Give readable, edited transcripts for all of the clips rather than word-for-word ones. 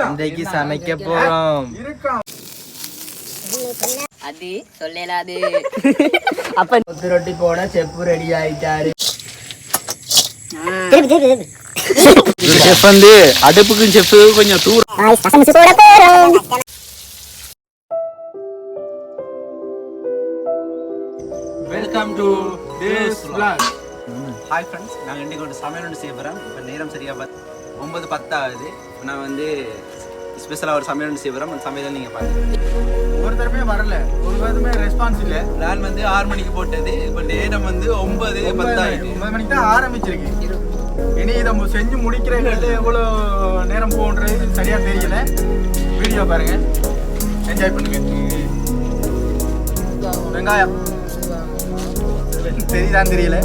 இன்றைக்கு சமைக்க போறோம். அது சொல்லலாது. அப்ப கொத்து ரொட்டி போட செப்பு ரெடி ஆயிட்டாரு. செஃப் வந்து அடுப்புக்கும் செஃப் கொஞ்சம் தூரம். Welcome to this vlog. Hi friends, நாங்கள் இன்றைக்கி ஒரு சமையல் ஒன்று செய்ய போகிறோம். இப்போ நேரம் சரியாக 9:10 ஆகுது. நான் வந்து ஸ்பெஷலாக ஒரு சமையல் ஒன்று செய்ய போகிறோம். அந்த சமையலை நீங்கள் பாருங்கள். ஒரு தடவை வரல, ஒரு தடவை ரெஸ்பான்ஸ் இல்லை. நான் வந்து 6 மணிக்கு போட்டது, இப்போ நேரம் வந்து 9:10 ஆகிடுது. 9 மணிக்கு தான் ஆரம்பிச்சிருக்கு. இனி இதை செஞ்சு முடிக்கிறதுல எவ்வளோ நேரம் போன்றது சரியாக தெரியல. வீடியோ பாருங்க, என்ஜாய் பண்ணுங்க. வெங்காயம் தெரியுதான் தெரியல.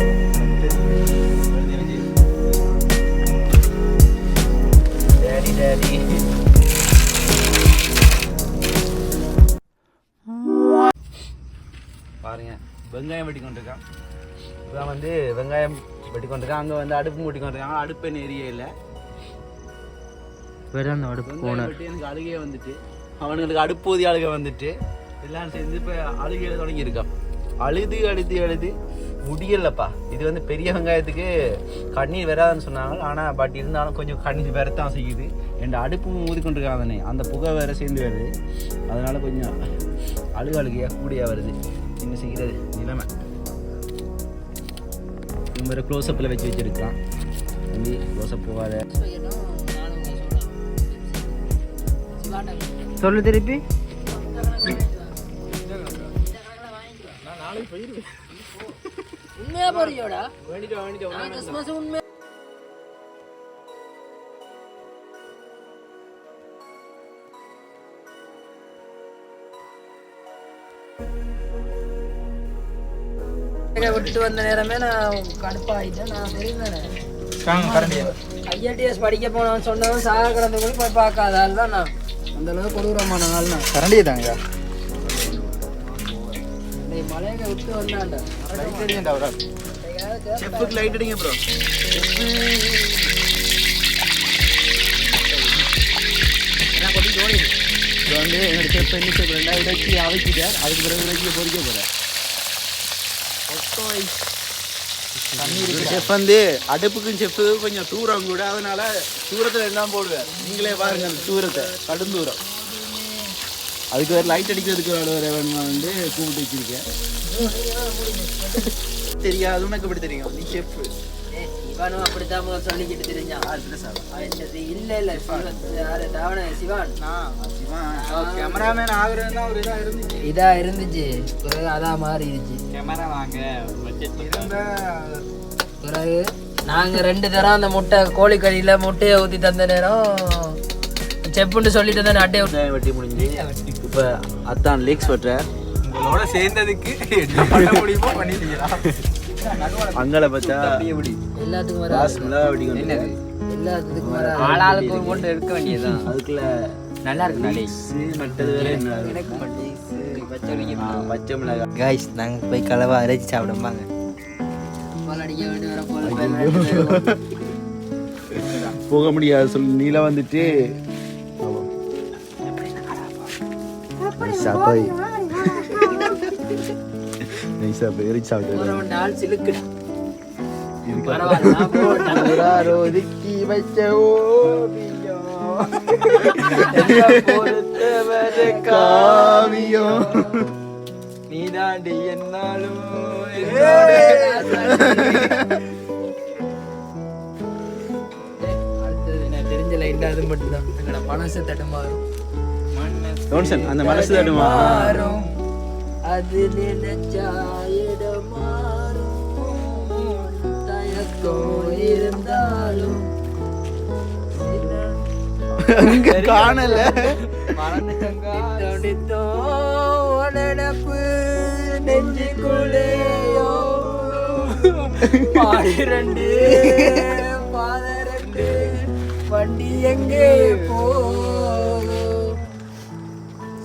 பாருங்க, வெங்காயம் வெட்டி கொண்டிருக்கான். இதான் வந்து வெங்காயம் வெட்டி கொண்டிருக்கான். அங்கே வந்து அடுப்பு மூட்டி கொண்டிருக்காங்க. அடுப்பு என்ன எரிய இல்லை. அடுப்பு போன எனக்கு அழுகையே வந்துட்டு, அவனுங்களுக்கு அடுப்பு ஊதி அழுகை வந்துட்டு எல்லாம் சேர்ந்து இப்போ அழுகையில தொடங்கி இருக்கான். அழுது முடியலப்பா. இது வந்து பெரிய வெங்காயத்துக்கு கண்ணீர் வராதுன்னு சொன்னாங்க. ஆனால் பட் இருந்தாலும் கொஞ்சம் கண்ணீர் வரத்தான் செய்யுது. என் அடுப்பு ஊதி கொண்டிருக்காங்க தானே, அந்த புகை வேற சேர்ந்து வருது. அதனால கொஞ்சம் அழுகையாக கூடியாக வருது. என்ன செய்கிறது நிலைமை. இந்த மாதிரி க்ளோஸ்அப்பில் வச்சிருக்கான். தம்பி க்ளோஸ்அப் போகாத. சொல்லு திருப்பி. உண்மையா போறியோடா? உண்மையா விட்டு வந்த நேரமே நான் கடுப்பாயிட்டேன். நான் தெரியும் ஐஐடிஎஸ் படிக்க போனவன் சொன்னவன் சாக கிடந்த கூட போய் பார்க்காத ஆள் தான் நான். அந்த அளவுக்கு கொடூரமான ஆள் நான். கரண்டியே தாங்க. மலையை விட்டு வந்தாண்டா. செஃப்புக்கு லைட் அடிங்க ப்ரோ. இப்போ வந்து என்னோட செஃப் என்ன செய்ய போகிறேன், இடைச்சி அவைக்கிட்டார். அதுக்கு பிறகு இடைச்சியை பொறிக்க போகிறேன். செஃப் வந்து அடுப்புக்கும் செஃப்புக்கும் கொஞ்சம் தூரம் கூட, அதனால தூரத்தில் இருந்தால் போடுவேன். நீங்களே பாருங்க அந்த தூரத்தை, கடும் தூரம். அதுக்கு வேறு லைட் அடிக்கிறதுக்கு வேணுமா வந்து கூப்பிட்டு வச்சிருக்கேன். தெரியாது, உனக்கு எப்படி தெரியும்? நீ செஃப். சிவானும் அப்படித்தான் சொல்லிக்கிட்டு தெரிஞ்சான். இல்ல சிவான் கேமராமேன் ஆகுறதுன்னா ஒரு இதாக இருந்துச்சு. இதா இருந்துச்சு, பிறகு அதான் மாறிடுச்சு. கேமரா வாங்க பிறகு நாங்க 2 தரம் அந்த முட்டை கோழிக்கறியில முட்டையை ஊற்றி தந்த நேரம் செப்புன்னு சொல்லிட்டு தானே அட்டையை வெட்டி முடிஞ்சு. இப்போ அத்தான் லீக்ஸ் வெட்டுற உங்களோட சேர்ந்ததுக்கு என்ன பண்ண முடியுமோ பண்ணிட்டீங்களா? அங்களை பார்த்தா எல்லாத்துக்கும் வர எல்லாத்துக்கும் வர ஆளாளுக்கு ஒரு கொண்டு எடுக்க வேண்டியதுதான். அதுக்குள்ள நல்லா இருக்கு. நட்டது வேற பச்சை மிளகாய். கைஸ், நாங்கள் போய் கலவா அரைச்சி சாப்பிடும்பாங்க. போக முடியாது சொல்லி நீல வந்துட்டு ஒதுக்கி வச்ச காவியம் நீதாண்டி என்னாலும் தெரிஞ்ச லைட் அது மட்டும்தான். எங்களோட மனசு தடுமாறும். அந்த மனசு தடுமாறும். அது நினைச்சா இடமாறும். தயக்கம் இருந்தாலும் காணல நினப்பு நெஞ்சுக்குள்ளேயோ. பாடிரண்டு பாதரண்டு வண்டி எங்கே போ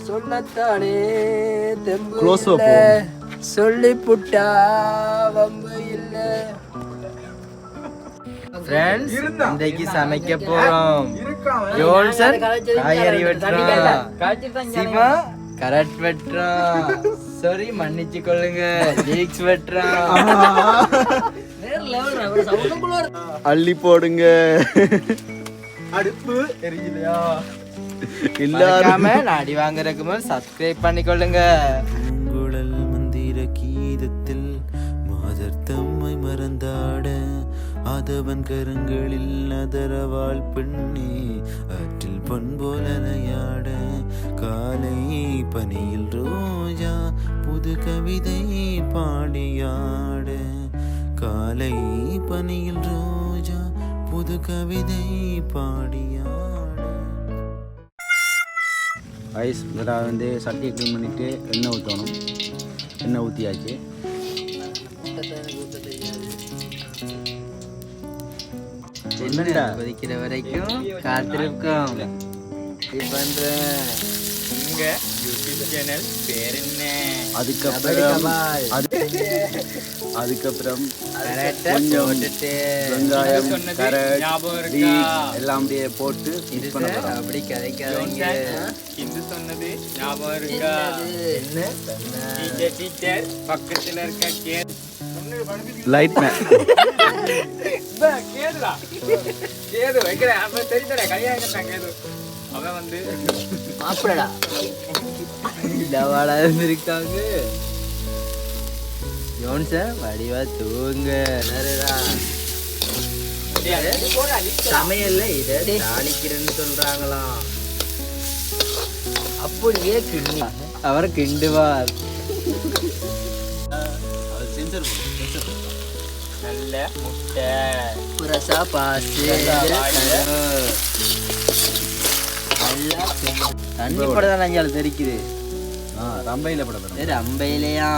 சொல்லத்தானே தெம்பு சொல்லி புட்டா வம்பு இல்லை. ஃப்ரெண்ட்ஸ் இருந்தா. இன்றைக்கு சமைக்க போறோம். இருக்கான் ஜோன்சன் காய்கறி வெட்டுறான், சிவா கரட் வெட்டுறான், சாரி மன்னிச்சு கொள்ளுங்க லீக்ஸ் வெட்டுறான், அள்ளி போடுங்க. அடுப்பு எரியுதையா எல்லாருமே அடி வாங்குறதுக்கு முன் சப்ஸ்கிரைப் பண்ணிக்கொள்ளுங்க. பூங்குழல் மந்திர கீதத்தில் மாதர் தம்மை மறந்தாட ஆதவன் கரங்களில் அதரவாள் பெண்ணே ஆற்றில் பொன்போல் அலையாட காலை பனியில் ரோஜா புது கவிதை பாடியாட காலை பனியில் ரோஜா புது கவிதை பாடியாட. ஐஸ் இதில் வந்து சட்டியை க்ளீன் பண்ணிவிட்டு எண்ணெய் ஊற்றணும். எண்ணெய் ஊற்றியாச்சு. என்னடா கொதிக்கிற வரைக்கும் காத்திருக்கோம். பண்றேன் உங்க யூடியூப் சேனல் பேர் என்ன? அதுக்கப்புறம் கொஞ்சம் வெங்காயம் சொன்னது கேரட் ஞாபகம் இருக்கா? எல்லாம் அப்படியே போட்டு மிக்ஸ் பண்ண போகிறோம். அப்படி கதைக்காதீங்க. இந்து சொன்னது ஞாபகம் இருக்கா? என்ன டீச்சர் பக்கத்துல இருக்க லைட் மேன் கேதுடா கேது வைக்கிறேன். அவன் தெரியுதா கல்யாணம் கேது. அவன் வந்து மாப்பிளடா டவாடா இருக்காங்க. ஜோன்ஸ வடிவா தூங்க சமையல்ல இதை தாளிக்கிறேன்னு சொல்றாங்களாம். அப்படியே கிண்டி அவரை கிண்டுவார். நல்ல முட்டை புரசா பாசு தண்ணி படதான் அஞ்சாலும் தெரிக்குது. ரம்பையில் படம் ரம்பையிலையா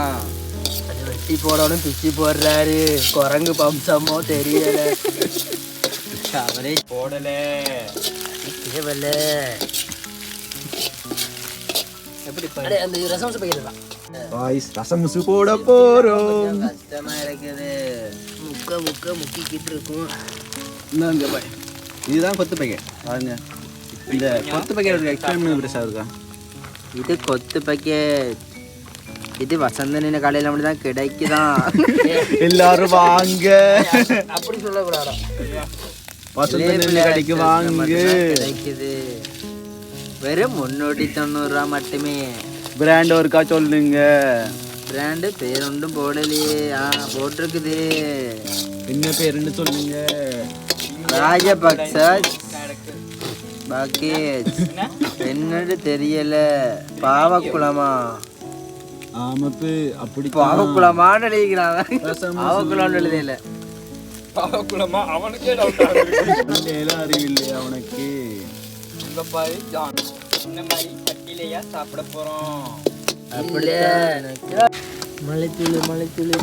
அது வெட்டி போடணும் பிச்சு போடுறாரு. குரங்கு பம்சமோ தெரியல. அவரே போடல தேவல்ல. எப்படி அந்த ரசம் போயிடலாம். வாய்ஸ் ரசமுசு போட போகிறோம். கஷ்டமா இருக்குது. முக்கிக்கிட்டு இருக்கும். இந்தாங்க பாய், இதுதான் கொத்து பைக்கெட் பாருங்க. இந்த கொத்து பைக்கெட் எக்ஸ்பிளைன் பெருசாக இருக்கா? இது கொத்து பக்கெட். இது வசந்தனின் கடையில் மட்டும்தான் கிடைக்குதான். எல்லாரும் வாங்க. அப்படி சொல்லக்கூடாது. வசந்தனின் கடைக்கு வாங்க. கிடைக்குது. வெறும் 390 ரூபா மட்டுமே. பிராண்ட் ஒருக்கா சொல்லுங்க. பிராண்டு பேர் ஒன்றும் போடலையே. போட்டிருக்குது. என்ன பேருன்னு சொல்லுங்க. ராஜபக்ச பக்கெட். என்னன்னு தெரியல. பாவக்குளமா? ஆமாப்பு அப்படி பாவக்குளமான்னு எழுதிக்கிறாங்க. பாவக்குளம்னு எழுதியில. பாவக்குளமா? அவனுக்கே டவுட் ஆகுது. அறிவில்லையா அவனுக்கு? உங்க பாரு ஜான் இந்த மாதிரி பட்டிலையா சாப்பிட போறோம். மலைத்துளி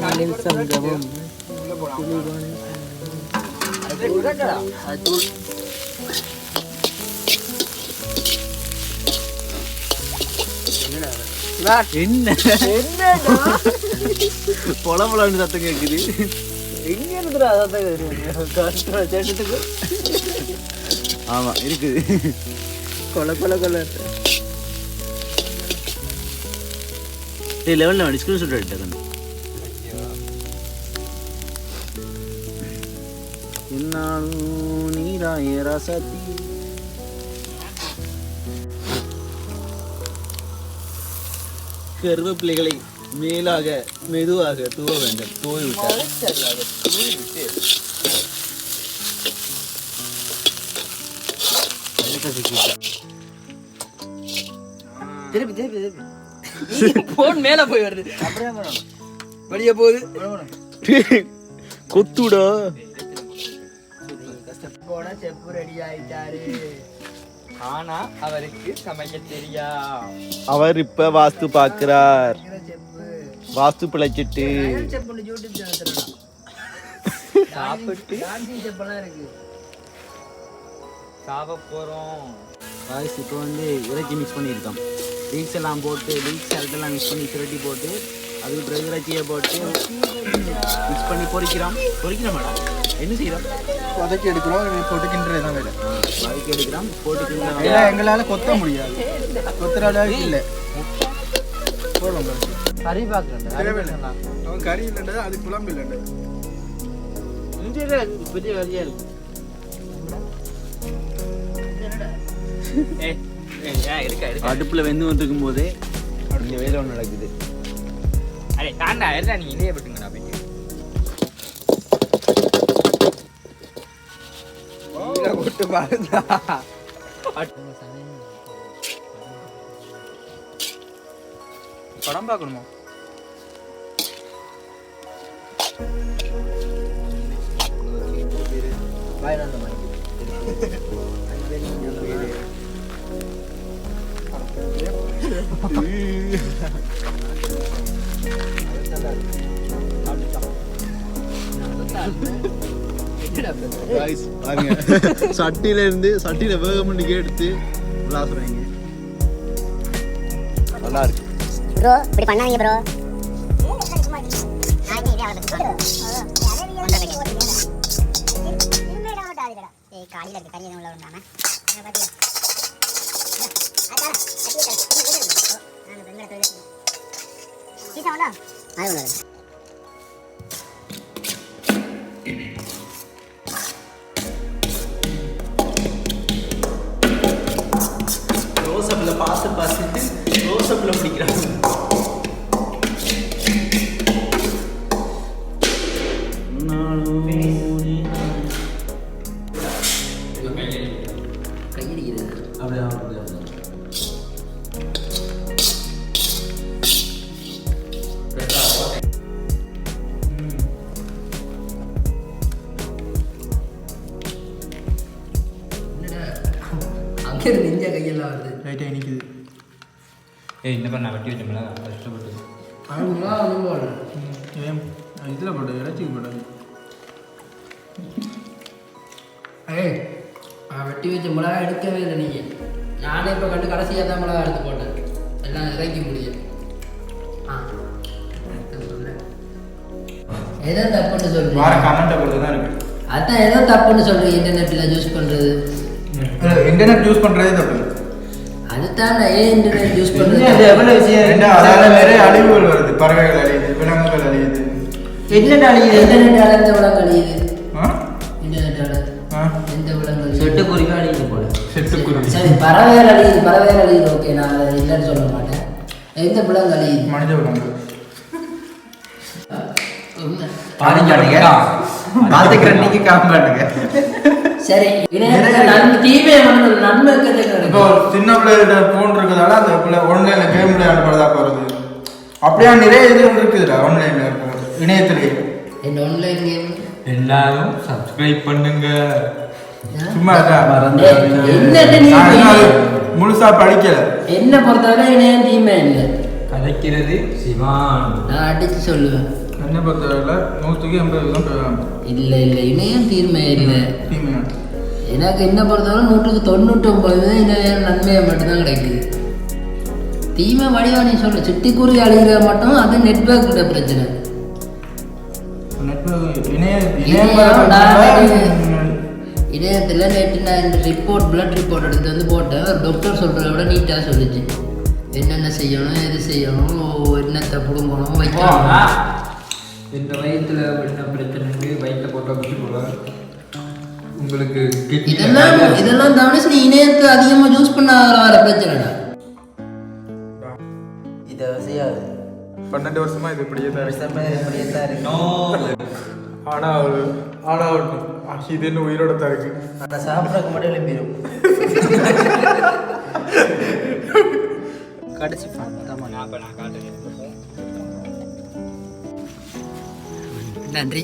மண்ணில் சங்கமம். என்ன பொலம்புலன்னு சத்தம் கேக்குது. எங்க இருக்கிற அதான் ஆமா இருக்குது. கொலை கொலை கொலை லெவலில் ஸ்கிரீன் ஷாட் எடுத்தேன். என்னாலும் நீராய ரசதி. கருவேப்பிலைகளை மேலாக மெதுவாக தூவ வேண்டும். தூவி விட்டார். திருப்பி திருப்பி திருப்பி போன் மேல போய் வருது. அப்படியே வெளியே போகுது. கொத்துடா. போன செப்பு ரெடி ஆயிட்டாரு. ஆனா அவருக்கு சமைக்க தெரியா. அவர் இப்ப வாஸ்து பாக்குறார். செப்பு வாஸ்து பிழைச்சிட்டு செப்பு யூடியூப் சேனல் சாப்பிட்டு டான்சிங் செப்பெல்லாம் இருக்கு. சாப்பிட போறோம். வாய்ஸ் இப்போ வந்து இறைச்சி மிக்ஸ் பண்ணியிருக்கோம். லீக்ஸ் எல்லாம் போட்டு லீக்ஸ் எல்லாம் மிக்ஸ் பண்ணி சுரட்டி போட்டு அதுக்கு பிறகு இறைச்சியை போட்டு மிக்ஸ் பண்ணி பொரிக்கிறோமாடா என்ன செய்யறோம் வதக்கி எடுக்கிறோம் போட்டு கிண்டுறது தான் வேலை வதக்கி எடுக்கிறோம் போட்டு ஏன்னா எங்களால் கொத்த முடியாது கொத்துற அளவுக்கு இல்லை போடுவோம் கறி பார்க்குறேன் அவன் கறி இல்லைன்றது அது குழம்பு இல்லைன்றது பெரிய கறியா இருக்கு அடுப்புல வெந்து வந்துருக்கும் போதே இங்க வேலை ஒன்று நடக்குது அரே தாண்டா எல்லாம் நீ இதையே விட்டுங்கடா போயிட்டு விட்டு பாருந்தா படம் பார்க்கணுமா சட்டியில இருந்து சட்டியில வேக முடிக்க எடுத்து விளாசுறாங்க நல்லா இருக்கு ப்ரோ இப்படி பண்ணாதீங்க ப்ரோ காலையில் இருக்கு கறி எதுவும் உள்ள விடாம ரோசப்பில் பார்த்துட்டு ரோசப்பில் பிடிக்கிறாங்க நெஞ்ச கையெல்லாம் வருது லைட்டாக இனிக்குது இந்த மாதிரி நான் வெட்டி வச்சோம்ல கஷ்டப்பட்டு ஏன் இதில் போட்டு இறைச்சிக்கு போட்டது வெட்டி வச்ச மிளகா எடுக்கவே இல்லை நீங்கள் நானே இப்போ கண்டு கடைசியாக தான் மிளகா எடுத்து போட்டேன் எல்லாம் இறக்கி முடியும் எதோ தப்புன்னு சொல்றீங்க கமெண்ட்டை பொறுத்து தான் இருக்கு அதான் ஏதோ தப்புன்னு சொல்றீங்க இன்டர்நெட்டில் யூஸ் பண்ணுறது இன்டர்நெட் யூஸ் பண்ணுறதே தப்பு அதுதான் ஏன் இன்டர்நெட் யூஸ் பண்ணுறது எவ்வளோ விஷயம் அதால நிறைய அழிவுகள் வருது பறவைகள் அழியுது விலங்குகள் அழியுது இன்டர்நெட் அழியுது இன்டர்நெட் அழிந்த விலங்கு அழியுது ஆ? இன்டர்நெட் எந்த விலங்கு செட்டுக்குருவி அழியுது போல செட்டுக்குருவி சரி பறவைகள் அழியுது ஓகே நான் அதை இல்லைன்னு சொல்ல மாட்டேன் எந்த விலங்கு அழியுது மனித விலங்கு பார்த்துக்கிறேன் நீங்க காப்பாடுங்க சரி நன்மை தீமை நன்மை இப்போ சின்ன பிள்ளைகிட்ட ஃபோன் இருக்கிறதால அந்த பிள்ளை ஆன்லைன்ல கேம் விளையாடுறதா போகிறது அப்படியே நிறைய இது இருக்குதுடா ஆன்லைன்ல இணையத்திலேயே இந்த ஆன்லைன் கேம் எல்லாரும் சப்ஸ்கிரைப் பண்ணுங்க சும்மா என்னட்டு நீ முழுசா படிக்கல என்ன பொறுத்தவரை இணையம் தீமை இல்லை கதைக்கிறது சிவான் நான் அடிச்சு சொல்லுவேன் என்ன பொறுத்தவரையில் 100% இல்லை இணையம் தீர்மை இல்லை தீமையா எனக்கு என்ன பொறுத்தவரை 99% இணையம் நன்மையை மட்டும்தான் கிடைக்குது தீமை வடிவா நீ சொல்ல சிட்டிக்குருவி அழிகிற மட்டும் அது நெட்வொர்க் கிட்ட பிரச்சனை இணையத்தில் நேற்று நான் இந்த பிளட் ரிப்போர்ட் எடுத்து வந்து போட்டேன் ஒரு டாக்டர் சொல்கிறத விட நீட்டாக சொல்லிச்சு என்னென்ன செய்யணும் எது செய்யணும் என்னத்தை பிடுங்கணும் வைக்கணும் இந்த வயிற்றுல என்ன பிரச்சனைக்கு வயிற்ற போட்டால் குச்சி போடுவார் உங்களுக்கு இதெல்லாம் தவிர நீ இணையத்தை அதிகமாக யூஸ் பண்ண வர பிரச்சனைடா இதை செய்யாது 12 வருஷமா இது இப்படியே தான் இப்படியே தான் இருக்கு ஆனா இது என்ன உயிரோட தான் இருக்கு ஆனால் சாப்பிட்றதுக்கு மட்டும் எழுப்பிடும் கடைசி நான் காட்டுறேன் நன்றி